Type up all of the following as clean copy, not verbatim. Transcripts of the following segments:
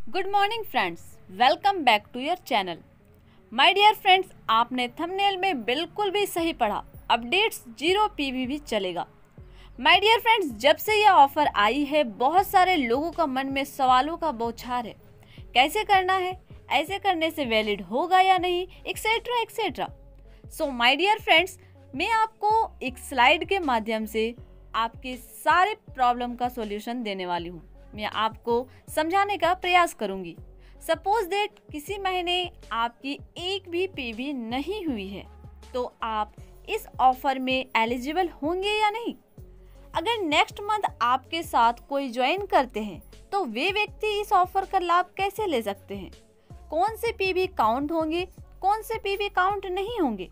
Good morning friends, welcome back to your channel. My dear friends, आपने thumbnail में बिल्कुल भी सही पढ़ा, अपडेट्स 0 PV भी चलेगा। माय डियर फ्रेंड्स, जब से यह ऑफर आई है बहुत सारे लोगों का मन में सवालों का बौछार है। कैसे करना है, ऐसे करने से वैलिड होगा या नहीं, etcetera etcetera. So my dear friends, मैं आपको एक स्लाइड के माध्यम से आपके सारे प्रॉब्लम का सॉल्यूशन देने वाली हूँ। मैं आपको समझाने का प्रयास करूंगी। सपोज दैट किसी महीने आपकी एक भी PV नहीं हुई है, तो आप इस ऑफर में एलिजिबल होंगे या नहीं। अगर नेक्स्ट मंथ आपके साथ कोई ज्वाइन करते हैं तो वे व्यक्ति इस ऑफर का लाभ कैसे ले सकते हैं, कौन से PV काउंट होंगे, कौन से PV काउंट नहीं होंगे।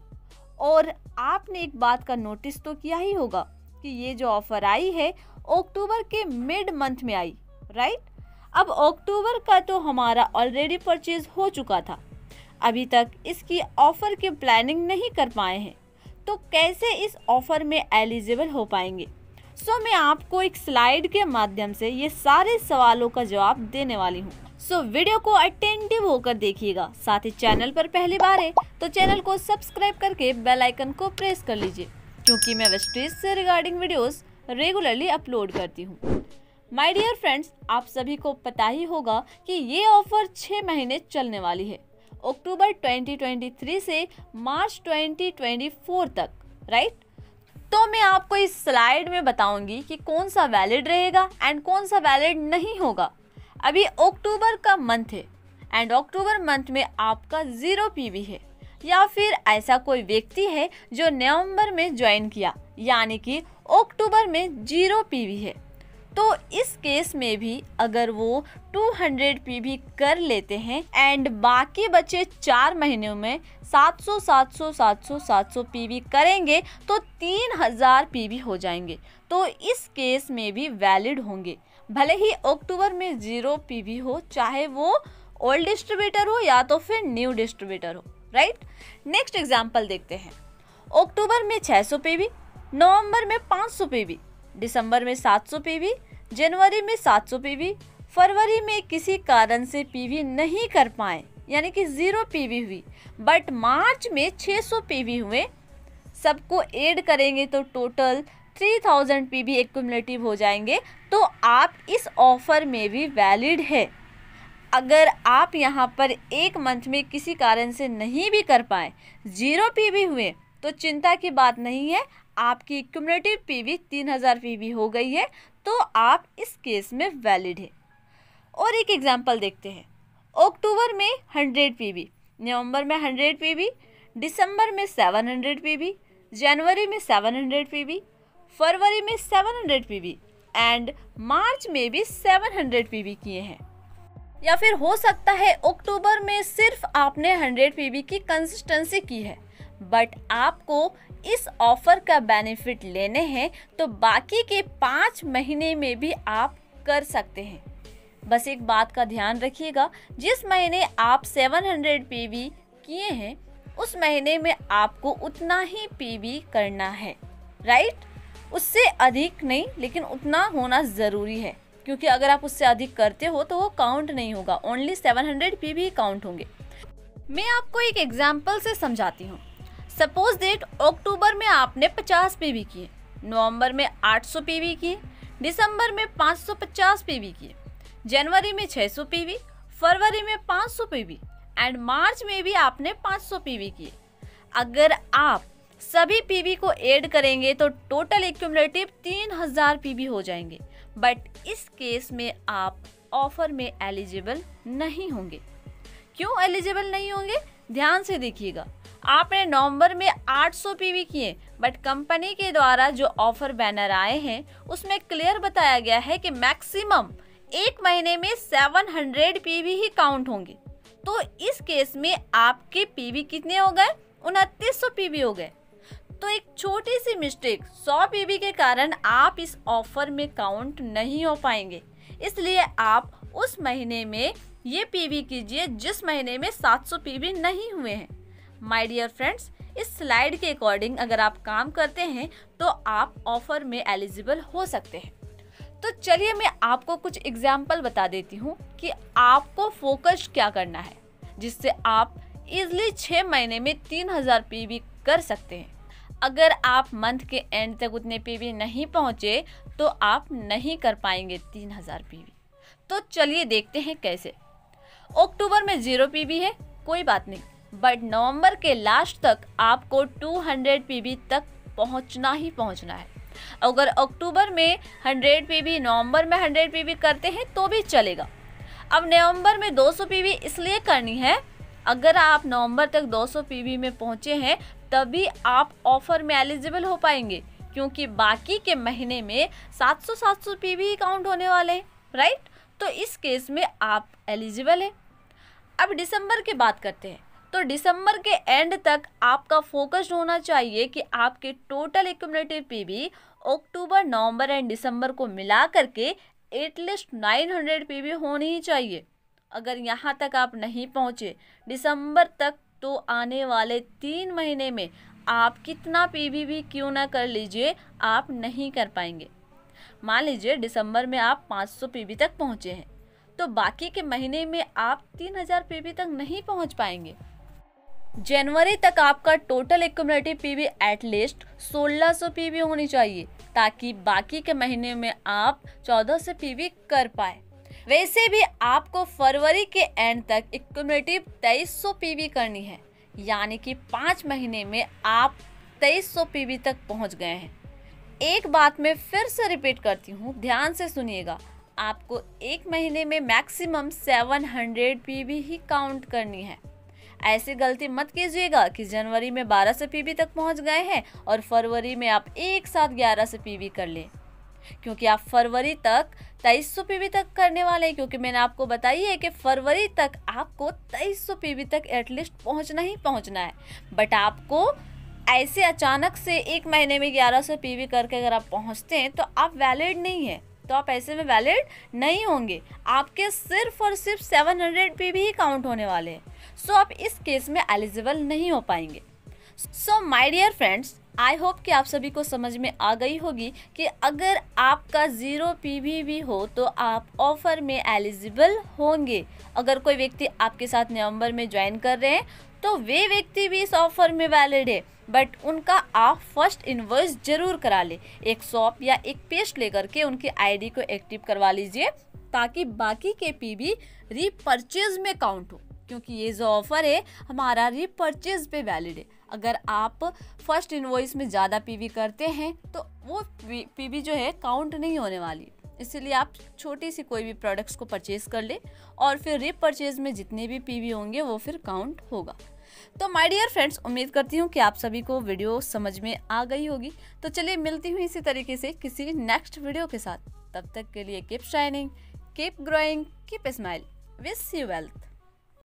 और आपने एक बात का नोटिस तो किया ही होगा कि ये जो ऑफर आई है अक्टूबर के मिड मंथ में आई, राइट। अब अक्टूबर का तो हमारा ऑलरेडी परचेज हो चुका था, अभी तक इसकी ऑफर की प्लानिंग नहीं कर पाए हैं, तो कैसे इस ऑफर में एलिजिबल हो पाएंगे। सो मैं आपको एक स्लाइड के माध्यम से ये सारे सवालों का जवाब देने वाली हूँ। सो वीडियो को अटेंटिव होकर देखिएगा। साथ ही चैनल पर पहली बार है तो चैनल को सब्सक्राइब करके बेल आइकन को प्रेस कर लीजिए, क्योंकि मैं वेस्टेज से रिगार्डिंग वीडियोस रेगुलरली अपलोड करती हूँ। माय डियर फ्रेंड्स, आप सभी को पता ही होगा कि ये ऑफर 6 महीने चलने वाली है, अक्टूबर 2023 से मार्च 2024 तक, राइट। तो मैं आपको इस स्लाइड में बताऊंगी कि कौन सा वैलिड रहेगा एंड कौन सा वैलिड नहीं होगा। अभी अक्टूबर का मंथ है एंड अक्टूबर मंथ में आपका 0 PV है, या फिर ऐसा कोई व्यक्ति है जो नवंबर में ज्वाइन किया, यानी कि अक्टूबर में 0 PV है। तो इस केस में भी अगर वो 200 PV कर लेते हैं एंड बाकी बचे 4 महीनों में 700 700 700 700 PV करेंगे तो 3000 PV हो जाएंगे। तो इस केस में भी वैलिड होंगे, भले ही अक्टूबर में 0 PV हो, चाहे वो ओल्ड डिस्ट्रीब्यूटर हो या तो फिर न्यू डिस्ट्रीब्यूटर हो, राइट। नेक्स्ट एग्जांपल देखते हैं। अक्टूबर में 600 PV, नवंबर में 500 PV, दिसंबर में 700 PV, जनवरी में 700 PV, फरवरी में किसी कारण से PV नहीं कर पाए, यानी कि 0 PV हुई, बट मार्च में 600 PV हुए। सबको ऐड करेंगे तो टोटल 3000 PV एक्युमुलेटिव हो जाएंगे, तो आप इस ऑफर में भी वैलिड है। अगर आप यहाँ पर एक मंथ में किसी कारण से नहीं भी कर पाए, 0 PV हुए, तो चिंता की बात नहीं है, आपकी क्यूमुलेटिव PV 3000 PV हो गई है, तो आप इस केस में वैलिड है। और एक एग्जांपल देखते हैं। अक्टूबर में 100 PV, नवंबर में 100 PV, दिसंबर में 700 PV, जनवरी में 700 PV, फरवरी में 700 PV एंड मार्च में भी 700 PV किए हैं। या फिर हो सकता है अक्टूबर में सिर्फ आपने 100 PV की कंसिस्टेंसी की है, बट आपको इस ऑफर का बेनिफिट लेने हैं तो बाकी के 5 महीने में भी आप कर सकते हैं। बस एक बात का ध्यान रखिएगा, जिस महीने आप 700 PV किए हैं उस महीने में आपको उतना ही PV करना है, राइट। उससे अधिक नहीं, लेकिन उतना होना ज़रूरी है, क्योंकि अगर आप उससे अधिक करते हो तो वो काउंट नहीं होगा, ओनली 700 PV काउंट होंगे। मैं आपको एक एग्जाम्पल से समझाती हूँ। सपोज दैट अक्टूबर में आपने 50 PV किए, नवंबर में 800 PV किए, दिसंबर में 550 PV किए, जनवरी में 600 PV, फरवरी में 500 PV एंड मार्च में भी आपने 500 PV किए। अगर आप सभी PV को ऐड करेंगे तो टोटल एक्युमुलेटिव 3000 PV हो जाएंगे, बट इस केस में आप ऑफर में एलिजिबल नहीं होंगे। क्यों एलिजिबल नहीं होंगे, ध्यान से देखिएगा। आपने नवंबर में 800 PV किए, बट कंपनी के द्वारा जो ऑफर बैनर आए हैं उसमें क्लियर बताया गया है कि मैक्सिमम एक महीने में 700 PV ही काउंट होंगे। तो इस केस में आपके PV कितने हो गए, 2900 PV हो गए। तो एक छोटी सी मिस्टेक 100 PV के कारण आप इस ऑफर में काउंट नहीं हो पाएंगे, इसलिए आप उस महीने में ये PV कीजिए जिस महीने में 700 PV नहीं हुए हैं। माय डियर फ्रेंड्स, इस स्लाइड के अकॉर्डिंग अगर आप काम करते हैं तो आप ऑफर में एलिजिबल हो सकते हैं। तो चलिए मैं आपको कुछ एग्जाम्पल बता देती हूँ कि आपको फोकस क्या करना है जिससे आप इजली 6 महीने में 3000 पीवी कर सकते हैं। अगर आप मंथ के एंड तक उतने पीवी नहीं पहुँचे तो आप नहीं कर पाएंगे 3000 पीवी। तो चलिए देखते हैं कैसे। अक्टूबर में 0 पीवी है, कोई बात नहीं, बट नवंबर के लास्ट तक आपको 200 पीवी तक पहुंचना ही पहुंचना है। अगर अक्टूबर में 100 पीवी, नवंबर में 100 पीवी करते हैं तो भी चलेगा। अब नवंबर में 200 पीवी इसलिए करनी है, अगर आप नवंबर तक 200 पीवी में पहुंचे हैं तभी आप ऑफर में एलिजिबल हो पाएंगे, क्योंकि बाकी के महीने में 700 पीवी ही काउंट होने वाले हैं, राइट। तो इस केस में आप एलिजिबल हैं। अब दिसंबर की बात करते हैं। तो दिसंबर के एंड तक आपका फोकस होना चाहिए कि आपके total accumulative PV October, November and December को मिला करके एटलीस्ट 900 पीवी होनी ही चाहिए। अगर यहाँ तक आप नहीं पहुँचे दिसंबर तक, तो आने वाले 3 महीने में आप कितना पीवी भी क्यों ना कर लीजिए, आप नहीं कर पाएंगे। मान लीजिए दिसंबर में आप 500 पीवी तक पहुँचे हैं, तो बाकी के महीने में आप 3000 पीवी तक नहीं पहुँच पाएंगे। जनवरी तक आपका total accumulative PV at least 1600 PV होनी चाहिए, ताकि बाकी के महीने में आप 1400 पीवी कर पाए। वैसे भी आपको फरवरी के एंड तक एक्यूमुलेटिव 2300 पीवी करनी है, यानी कि 5 महीने में आप 2300 पीवी तक पहुंच गए हैं। एक बात मैं फिर से रिपीट करती हूँ, ध्यान से सुनिएगा। आपको एक महीने में मैक्सिमम 700 पीवी ही काउंट करनी है। ऐसी गलती मत कीजिएगा कि जनवरी में 1200 पीवी तक पहुंच गए हैं और फरवरी में आप एक साथ 1100 पीवी कर लें, क्योंकि आप फरवरी तक 2300 पीवी तक करने वाले हैं। क्योंकि मैंने आपको बताई है कि फरवरी तक आपको 2300 पीवी तक एटलीस्ट पहुंचना ही पहुंचना है। बट आपको ऐसे अचानक से एक महीने में 1100 पीवी करके अगर आप पहुंचते हैं तो आप वैलिड नहीं है, तो आप ऐसे में वैलिड नहीं होंगे। आपके सिर्फ और सिर्फ 700 पीवी ही काउंट होने वाले हैं। सो आप इस केस में एलिजिबल नहीं हो पाएंगे। So my dear friends, I hope कि आप सभी को समझ में आ गई होगी कि अगर आपका 0 पीवी भी हो तो आप ऑफर में एलिजिबल होंगे। अगर कोई व्यक्ति आपके साथ नवंबर में ज्वाइन कर रहे हैं तो वे व्यक्ति भी इस ऑफर में वैलिड है, बट उनका आप फर्स्ट इनवॉइस जरूर करा ले। एक शॉप या एक पेस्ट लेकर के उनकी आईडी को एक्टिव करवा लीजिए, ताकि बाकी के पीवी रीपरचेज में काउंट हो, क्योंकि ये जो ऑफर है हमारा रीपरचेज पे वैलिड है। अगर आप फर्स्ट इनवॉइस में ज़्यादा पीवी करते हैं तो वो पीवी जो है काउंट नहीं होने वाली। इसलिए आप छोटी सी कोई भी प्रोडक्ट्स को परचेज कर ले और फिर रीपरचेज में जितने भी पीवी होंगे वो फिर काउंट होगा। तो माय डियर फ्रेंड्स, उम्मीद करती हूँ कि आप सभी को वीडियो समझ में आ गई होगी। तो चलिए मिलती हूँ इसी तरीके से किसी नेक्स्ट वीडियो के साथ। तब तक के लिए keep shining, keep growing, keep smile, wish you wealth.